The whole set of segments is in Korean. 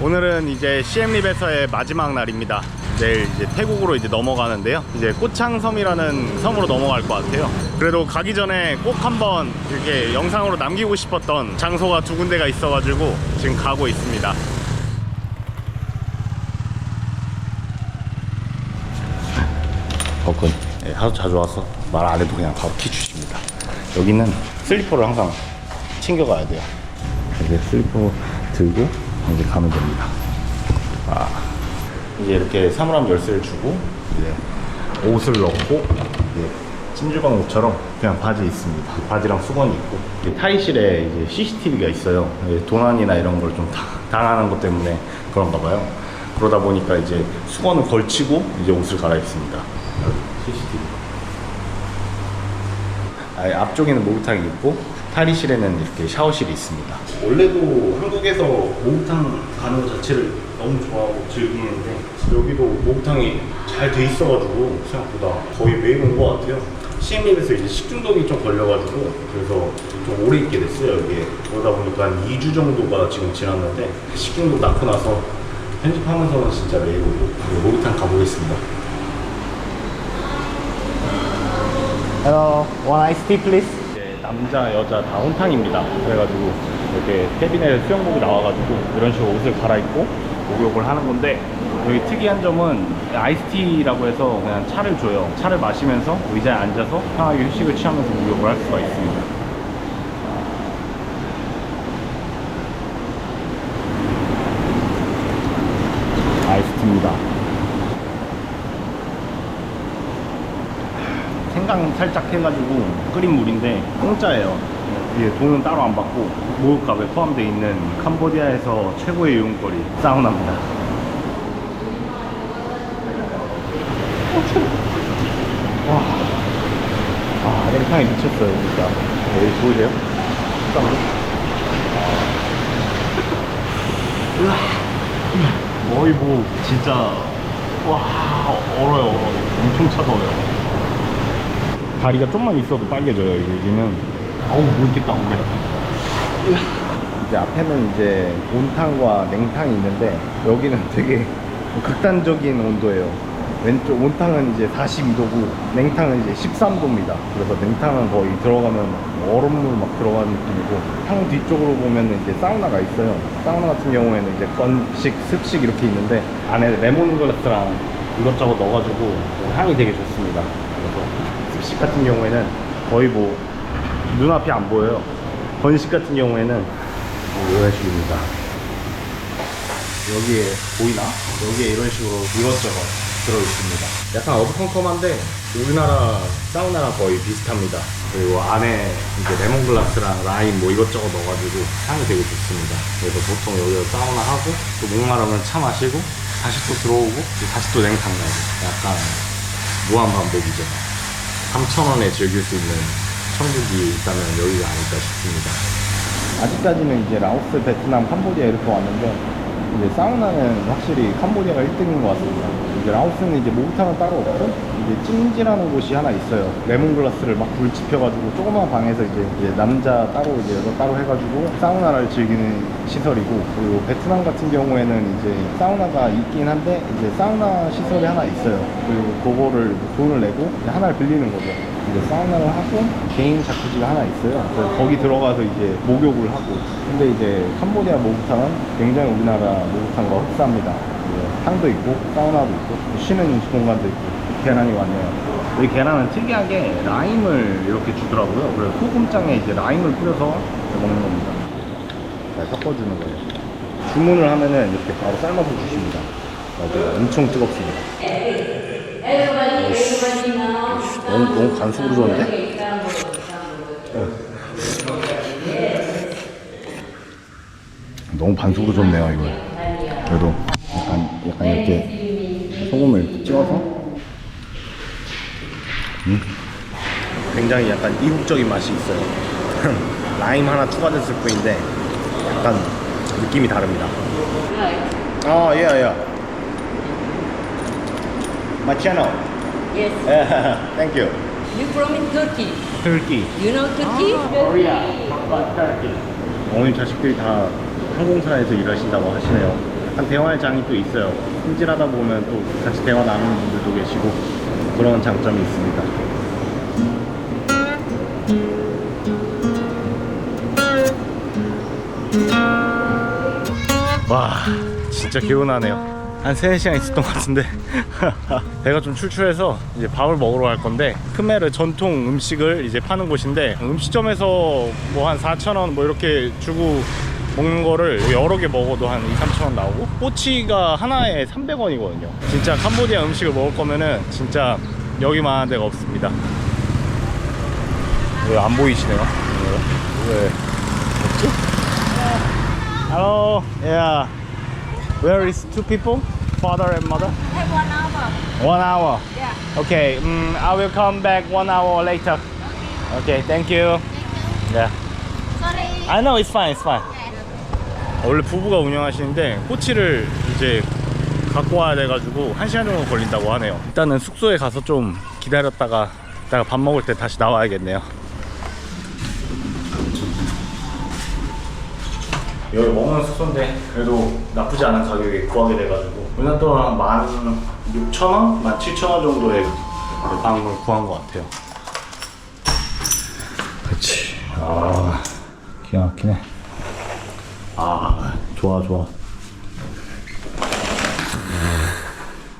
오늘은 이제 시엠립에서의 마지막 날입니다. 내일 이제 태국으로 이제 넘어가는데요. 이제 꼬창섬이라는 섬으로 넘어갈 것 같아요. 그래도 가기 전에 꼭 한번 이렇게 영상으로 남기고 싶었던 장소가 두 군데가 있어가지고 지금 가고 있습니다. 버큰. 네, 하도 자주 와서 말 안 해도 그냥 바로 키 주십니다. 여기는 슬리퍼를 항상 챙겨가야 돼요. 이제 슬리퍼 들고 이제 가면 됩니다. 이제 이렇게 사물함 열쇠를 주고 이제 옷을 넣고 이제 찜질방 옷처럼 그냥 바지 있습니다. 바지랑 수건이 있고 탈의실에 이제 CCTV가 있어요. 도난이나 이런 걸 좀 당하는 것 때문에 그런가 봐요. 그러다 보니까 이제 수건을 걸치고 이제 옷을 갈아입습니다. CCTV. 앞쪽에는 목욕탕이 있고 탈의실에는 이렇게 샤워실이 있습니다. 원래도 한국에서 목욕탕 가는 것 자체를 너무 좋아하고 즐기는데 여기도 목욕탕이 잘 돼 있어가지고 생각보다 거의 매일 온 것 같아요. 시엠립에서 이제 식중독이 좀 걸려가지고 그래서 좀 오래 있게 됐어요 여기에. 그러다 보니까 한 2주 정도가 지금 지났는데 식중독 낳고 나서 편집하면서는 진짜 매일 오고 목욕탕 가보겠습니다. Hello, one iced tea please. 남자, 여자 다 혼탕입니다. 그래가지고 이렇게 캐비넷에 수영복이 나와가지고 이런 식으로 옷을 갈아입고 목욕을 하는 건데, 여기 특이한 점은 아이스티라고 해서 그냥 차를 줘요. 차를 마시면서 의자에 앉아서 편하게 휴식을 취하면서 목욕을 할 수가 있습니다. 아이스티입니다. 생강 살짝 해가지고 끓인 물인데 공짜예요. 이게 돈은 따로 안 받고 목욕값에 포함되어 있는 캄보디아에서 최고의 이용거리 사우나입니다. 와, 냉탕이 미쳤어요 진짜. 여기 보이세요? 거의 뭐 진짜 와 얼어요. 엄청 차가워요. 다리가 좀만 있어도 빨개져요 여기는. 아우 뭐 이렇게 따뜻해. 이제 앞에는 이제 온탕과 냉탕이 있는데 여기는 되게 극단적인 온도예요. 왼쪽 온탕은 이제 42도고 냉탕은 이제 13도입니다. 그래서 냉탕은 거의 들어가면 얼음물 막 들어가는 느낌이고, 탕 뒤쪽으로 보면 이제 사우나가 있어요. 사우나 같은 경우에는 이제 건식, 습식 이렇게 있는데 안에 레몬글라스랑 이것저것 넣어가지고 향이 되게 좋습니다. 그래서 습식 같은 경우에는 거의 뭐 눈앞이 안 보여요. 건식 같은 경우에는 이런 식입니다. 여기에 보이나? 여기에 이런 식으로 이것저것 들어있습니다. 약간 어두컴컴한데 우리나라 사우나랑 거의 비슷합니다. 그리고 안에 이제 레몬글라스랑 라임 뭐 이것저것 넣어가지고 향이 되게 좋습니다. 그래서 보통 여기서 사우나 하고 또 목마르면 차 마시고 다시 또 들어오고 다시 또 냉탕 가고, 약간 무한반복이죠. 3,000원에 즐길 수 있는 천국이 있다면 여기가 아닐까 싶습니다. 아직까지는 이제 라오스, 베트남, 캄보디아 이렇게 왔는데 이제 사우나는 확실히 캄보디아가 1등인 것 같습니다. 이제 라오스는 이제 목욕탕은 따로 없고 이제 찜질하는 곳이 하나 있어요. 레몬글라스를 막 불 지펴가지고 조그만 방에서 이제 남자 따로 이제 여자 따로 해가지고 사우나를 즐기는 시설이고, 그리고 베트남 같은 경우에는 이제 사우나가 있긴 한데 이제 사우나 시설이 하나 있어요. 그리고 그거를 돈을 내고 하나를 빌리는 거죠. 이제 사우나를 하고 개인 자쿠지가 하나 있어요. 그래서 거기 들어가서 이제 목욕을 하고. 근데 이제 캄보디아 목욕탕은 굉장히 우리나라 목욕탕과 흡사합니다. 탕도 있고 사우나도 있고 쉬는 공간도 있고. 계란이 왔네요. 이 계란은 특이하게 라임을 이렇게 주더라고요. 그래서 소금장에 이제 라임을 뿌려서 먹는 겁니다. 잘 섞어주는 거예요. 주문을 하면은 이렇게 바로 삶아서 주십니다. 맞아요. 엄청 뜨겁습니다. 너무 간식으로 좋은데? 너무 반숙으로 좋네요 이걸. 그래도 약간 이렇게 소금을 이렇게 찍어서 굉장히 약간 이국적인 맛이 있어요. 라임 하나 추가됐을 뿐인데 약간 느낌이 다릅니다. yeah. My channel. Yes. Thank you. You from in Turkey. Turkey. You know Turkey? Korea. Turkey. 어머님 자식들이 다 항공사에서 일하신다고 하시네요. 약간 대화의 장이 또 있어요. 손질하다 보면 또 같이 대화 나누는 분들도 계시고 그런 장점이 있습니다. 와, 진짜 개운하네요. 한 3-4시간 있었던 것 같은데 배가 좀 출출해서 이제 밥을 먹으러 갈 건데, 크메르 전통 음식을 이제 파는 곳인데, 음식점에서 뭐 한 4,000원 뭐 이렇게 주고 먹는 거를 여러 개 먹어도 한 2-3,000원 나오고, 꼬치가 하나에 300원이거든요 진짜 캄보디아 음식을 먹을 거면은 진짜 여기만한 데가 없습니다. 왜 안 보이시네요? 왜 없지? Hello, yeah. Where is two people? Father and mother? Have 1 hour. 1 hour. Yeah. Okay, I will come back 1 hour later. Okay, thank you. Yeah. Sorry. I know it's fine, it's fine. 원래 부부가 운영하시는데 꼬치를 이제 갖고 와야 돼가지고 1시간 정도 걸린다고 하네요. 일단은 숙소에 가서 좀 기다렸다가 이따가 밥 먹을 때 다시 나와야겠네요. 여기 먹는 숙소인데 그래도 나쁘지 않은 가격에 구하게 돼가지고 우리는 또 한 16,000원? 17,000원 정도의 방을 구한 것 같아요. 그치. 아, 기가 막히네. 아, 좋아 좋아.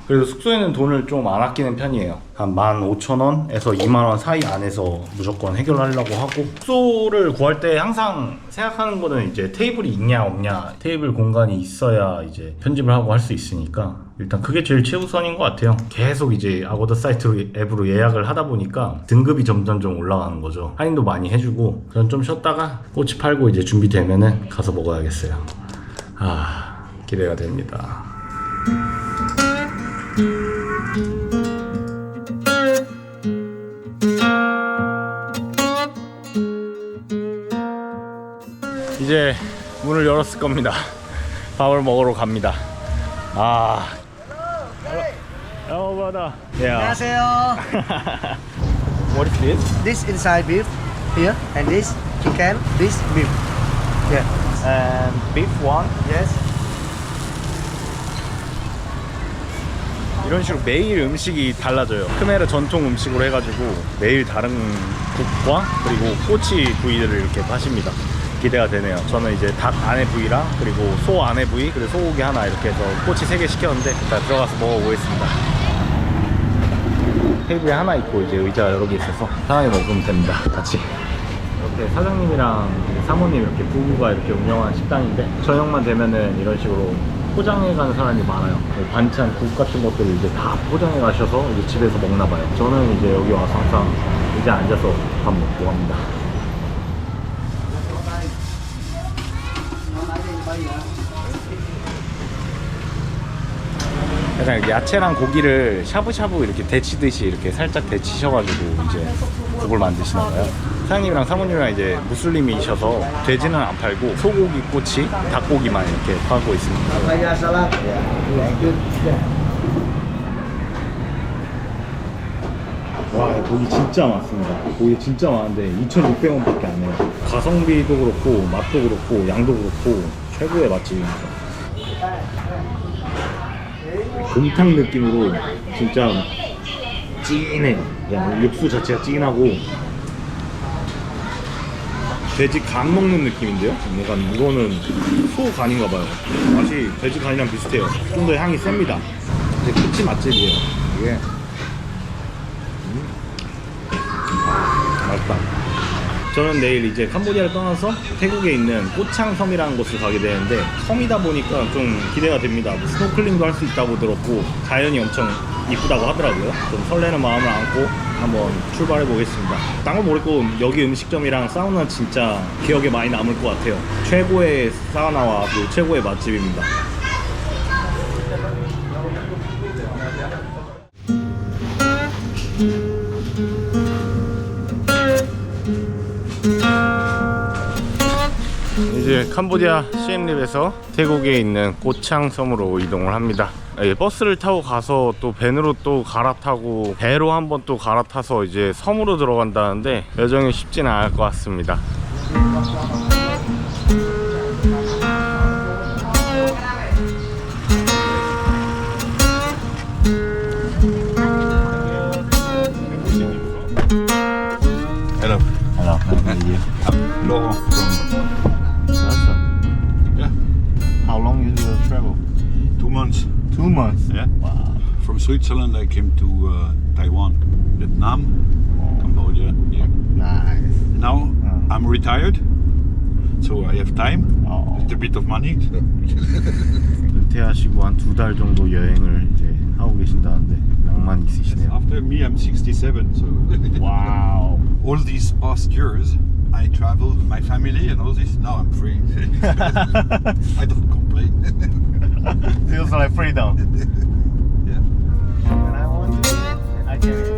그래도 숙소에는 돈을 좀 안 아끼는 편이에요. 한 15,000원에서 2만원 사이 안에서 무조건 해결하려고 하고, 숙소를 구할 때 항상 생각하는 거는 이제 테이블이 있냐 없냐, 테이블 공간이 있어야 이제 편집을 하고 할 수 있으니까 일단 그게 제일 최우선인 것 같아요. 계속 이제 아고다 사이트 앱으로 예약을 하다 보니까 등급이 점점 좀 올라가는 거죠. 할인도 많이 해주고. 그럼 좀 쉬었다가 꼬치 팔고 이제 준비되면은 가서 먹어야겠어요. 아, 기대가 됩니다. 이제 문을 열었을 겁니다. 밥을 먹으러 갑니다. 아, hello brother. Yeah. 안녕하세요. What is this? This inside beef here, and this chicken, this beef. Yeah. And beef one. Yes. 이런 식으로 매일 음식이 달라져요. 크메르 전통 음식으로 해가지고 매일 다른 국과 그리고 꼬치 부위들을 이렇게 파십니다. 기대가 되네요. 저는 이제 닭 안에 부위랑 그리고 소 안에 부위 그리고 소고기 하나 이렇게 해서 꼬치 3개 시켰는데 일단 들어가서 먹어보겠습니다. 테이블에 하나 있고 이제 의자가 여러 개 있어서 편하게 먹으면 됩니다. 같이. 이렇게 사장님이랑 사모님 이렇게 부부가 이렇게 운영하는 식당인데, 저녁만 되면은 이런 식으로 포장해 가는 사람이 많아요. 반찬, 국 같은 것들을 이제 다 포장해 가셔서 이제 집에서 먹나 봐요. 저는 이제 여기 와서 항상 이제 앉아서 밥 먹고 갑니다. 약간 야채랑 고기를 샤브샤브 이렇게 데치듯이 이렇게 살짝 데치셔가지고 이제 국을 만드시나봐요. 사장님이랑 사모님이랑 이제 무슬림이셔서 돼지는 안 팔고 소고기, 꼬치, 닭고기만 이렇게 팔고 있습니다. 와, 고기 진짜 많습니다. 고기 진짜 많은데 2,600원밖에 안 해요. 가성비도 그렇고 맛도 그렇고 양도 그렇고 최고의 맛집입니다. 곰탕 느낌으로 진짜 찐해. 그냥 육수 자체가 찐하고 돼지 간 먹는 느낌인데요? 약간 이거는 소 간인가봐요. 맛이 돼지 간이랑 비슷해요. 좀 더 향이 셉니다. 이제 끝이 맛집이에요. 이게 맛있다. 저는 내일 이제 캄보디아를 떠나서 태국에 있는 꼬창섬이라는 곳을 가게 되는데, 섬이다 보니까 좀 기대가 됩니다. 뭐 스노클링도 할 수 있다고 들었고 자연이 엄청 이쁘다고 하더라고요. 좀 설레는 마음을 안고 한번 출발해 보겠습니다. 딴 건 모르겠고 여기 음식점이랑 사우나는 진짜 기억에 많이 남을 것 같아요. 최고의 사우나와 그리고 최고의 맛집입니다. 이제 캄보디아 시엠립에서 태국에 있는 꼬창섬으로 이동을 합니다. 버스를 타고 가서 또 밴으로 또 갈아타고 배로 한번 또 갈아타서 이제 섬으로 들어간다는데 여정이 쉽지는 않을 것 같습니다. Laurent from yeah, How long is the travel? 2 months. 2 months. Yeah. Wow. From Switzerland I came to Taiwan, Vietnam, Cambodia. Yeah. Nice. Now I'm retired, so I have time, Oh. a little bit of money. 은퇴하시고 한 2달 정도 여행을 이제 하고 계신다는데 낭만이 있으시네요. After me, I'm 67, so 와우. all these past years I traveled with my family and all this. Now I'm free. I don't complain. Feels like freedom. Yeah. When I want to, I can.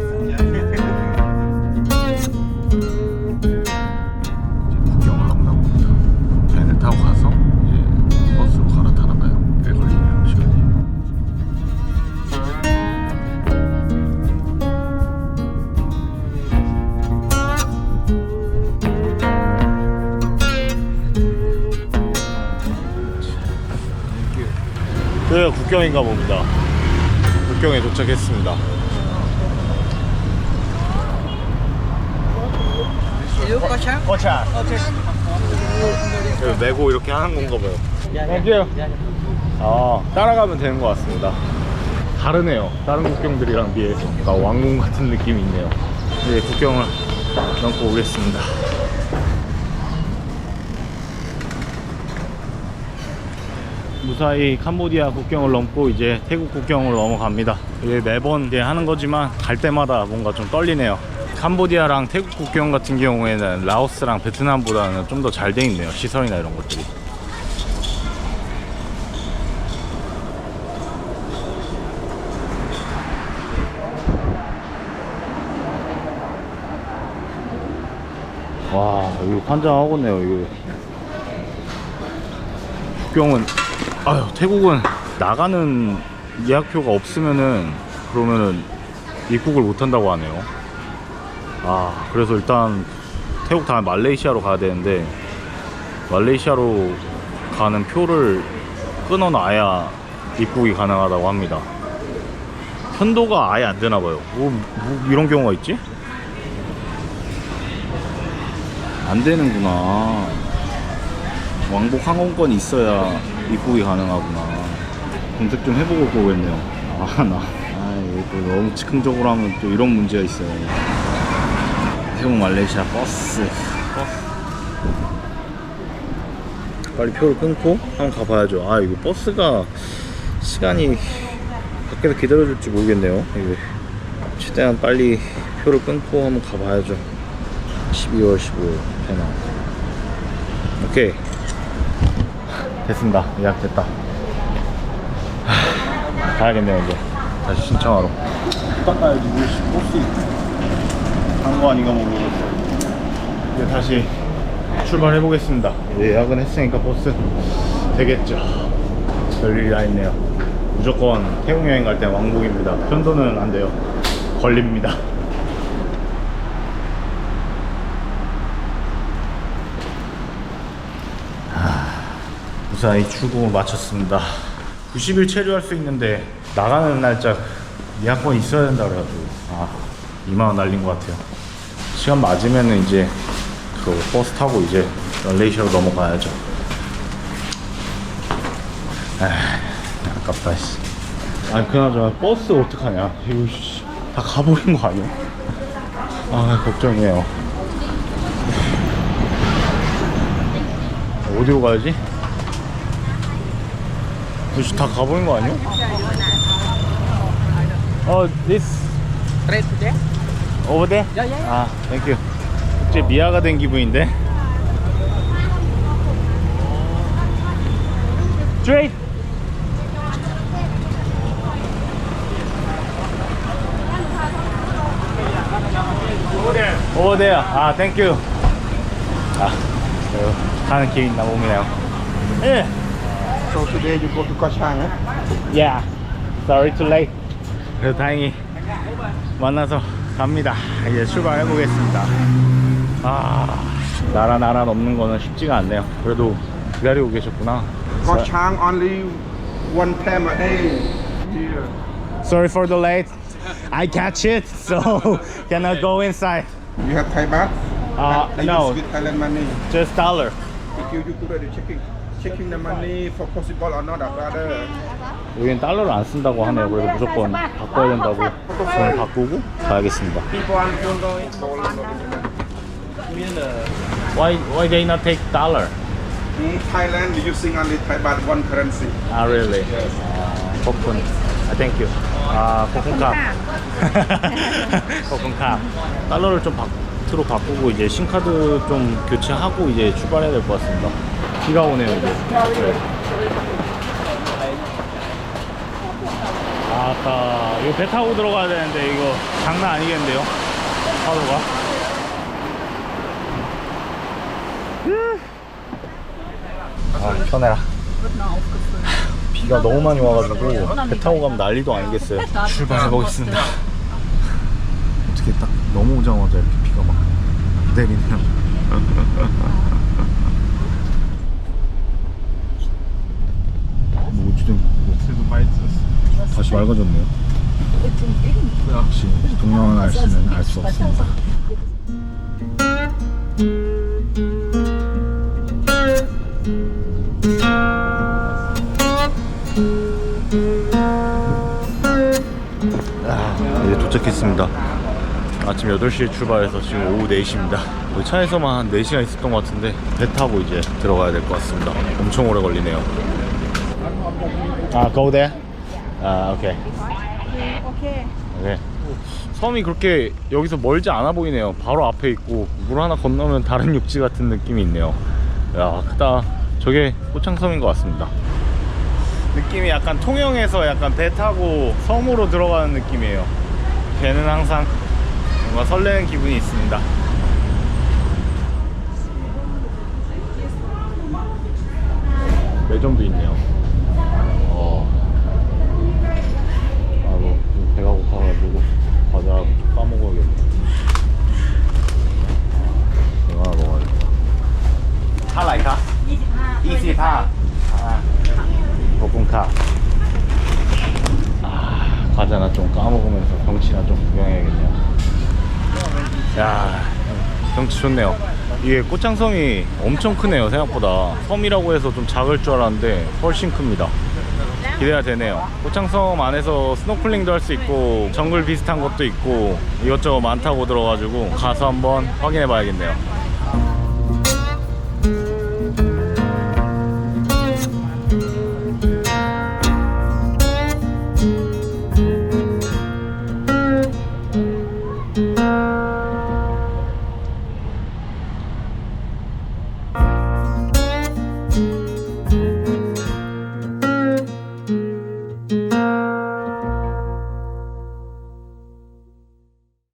국경을 넘나 봅니다. 배를 타고 가서 이제 버스로 갈아타나 봐요. 꽤 걸리네요, 시간이. 여기가 국경인가 봅니다. 국경에 도착했습니다. 거차. 메고 이렇게 하는 건가 봐요. 땡큐. 따라가면 되는 것 같습니다. 다르네요. 다른 국경들이랑 비해서. 왕궁 같은 느낌이 있네요. 이제 국경을 넘고 오겠습니다. 무사히 캄보디아 국경을 넘고 이제 태국 국경으로 넘어갑니다. 이게 매번 이제 하는 거지만 갈 때마다 뭔가 좀 떨리네요. 캄보디아랑 태국 국경 같은 경우에는 라오스랑 베트남보다는 좀 더 잘 돼 있네요. 시설이나 이런 것들이. 와, 이거 환장하겠네요. 이거 국경은 태국은 나가는 예약표가 없으면은 그러면은 입국을 못 한다고 하네요. 그래서 일단 태국 다음에 말레이시아로 가야 되는데 말레이시아로 가는 표를 끊어놔야 입국이 가능하다고 합니다. 편도가 아예 안 되나 봐요. 뭐 이런 경우가 있지? 안 되는구나. 왕복 항공권이 있어야 입국이 가능하구나. 검색 좀 해보고 오겠네요. 이거 또 너무 즉흥적으로 하면 또 이런 문제가 있어요. 태국 말레이시아 버스. 빨리 표를 끊고 한번 가봐야죠. 이거 버스가 시간이 밖에서 기다려줄지 모르겠네요. 이거 최대한 빨리 표를 끊고 한번 가봐야죠. 12월 15일 페나. 오케이, 됐습니다. 예약됐다. 가야겠네요. 이제 다시 신청하러. 가야지. 버스 간 거 아닌가 모르겠어요. 이제 다시 출발해 보겠습니다. 예약은 했으니까 버스 되겠죠. 별일이 다 있네요. 무조건 태국 여행 갈 때 왕복입니다. 편도는 안 돼요. 걸립니다. 무사히 출국을 마쳤습니다. 90일 체류할 수 있는데 나가는 날짜 예약권이 있어야 된다 그래가지고 2만원 날린 것 같아요. 시간 맞으면은 이제 그 버스 타고 이제 말레이시아로 넘어가야죠. 아깝다 씨. 그나저나 버스 어떡하냐. 이거 다 가버린 거 아니야? 걱정이에요. 어디로 가야지? 다 가버린 거 아니야? this Straight to there? over there? Yeah. thank you. 이제 미아가 된 기분인데. Straight. Over there. Thank you. 가는 길 있나 봅니다. 예. So today you go to Koh Chang, eh? Yeah. Sorry too late. 그래도 다행히 만나서 갑니다. 이제 출발해 보겠습니다. 나라 넘는 거는 쉽지가 않네요. 그래도 기다리고 계셨구나. Koh Chang only one time a day here. Sorry for the late. I catch it, so cannot go inside. You have Thai baht? Like No, this with Thailand money. just dollar. If you put the checking the money for possible or not, rather. 여기는 달러를 안 쓴다고 하네요. 그래서 무조건 바꿔야 된다고. 돈을 바꾸고 가야겠습니다. Why they not take dollar? In Thailand, using only Thai baht one currency. Ah, really? 코쿤. Thank you. 코쿤캅. 코쿤캅. 달러를 좀 바트로 바꾸고 이제 신카드 좀 교체하고 이제 출발해야 될 것 같습니다. 비가 오네요 이제. 네. 아따, 이거 배 타고 들어가야 되는데 이거 장난 아니겠는데요? 파도가. 편해라. 비가 너무 많이 와가지고 배 타고 가면 난리도 아니겠어요. 출발해 보겠습니다. 어떻게 딱 넘어오자마자 이렇게 비가 막 내리네요. 뭐 어쨌든 다시 맑아졌네요. 역시 동양을 알 수는 알 수 없습니다. 이제 도착했습니다. 아침 8시에 출발해서 지금 오후 4시입니다. 차에서만 한 4시간 있었던 것 같은데 배 타고 이제 들어가야 될 것 같습니다. 엄청 오래 걸리네요. go there? 오케이. 네. 섬이 그렇게 여기서 멀지 않아 보이네요. 바로 앞에 있고 물 하나 건너면 다른 육지 같은 느낌이 있네요. 야, 크다. 저게 꽃창섬인 것 같습니다. 느낌이 약간 통영에서 약간 배 타고 섬으로 들어가는 느낌이에요. 배는 항상 뭔가 설레는 기분이 있습니다. 매점도 있네요. 배가 고파가지고 과자 까먹어야겠네. 이거 하나 먹어야겠다. เท่าไหร่ครับ 25 볶음카. 과자나 좀 까먹으면서 경치나 좀 구경해야겠네요. 야, 경치 좋네요. 이게 꽃창섬이 엄청 크네요. 생각보다 섬이라고 해서 좀 작을 줄 알았는데 훨씬 큽니다. 기대가 되네요. 꽃창섬 안에서 스노클링도 할 수 있고 정글 비슷한 것도 있고 이것저것 많다고 들어가지고 가서 한번 확인해 봐야겠네요.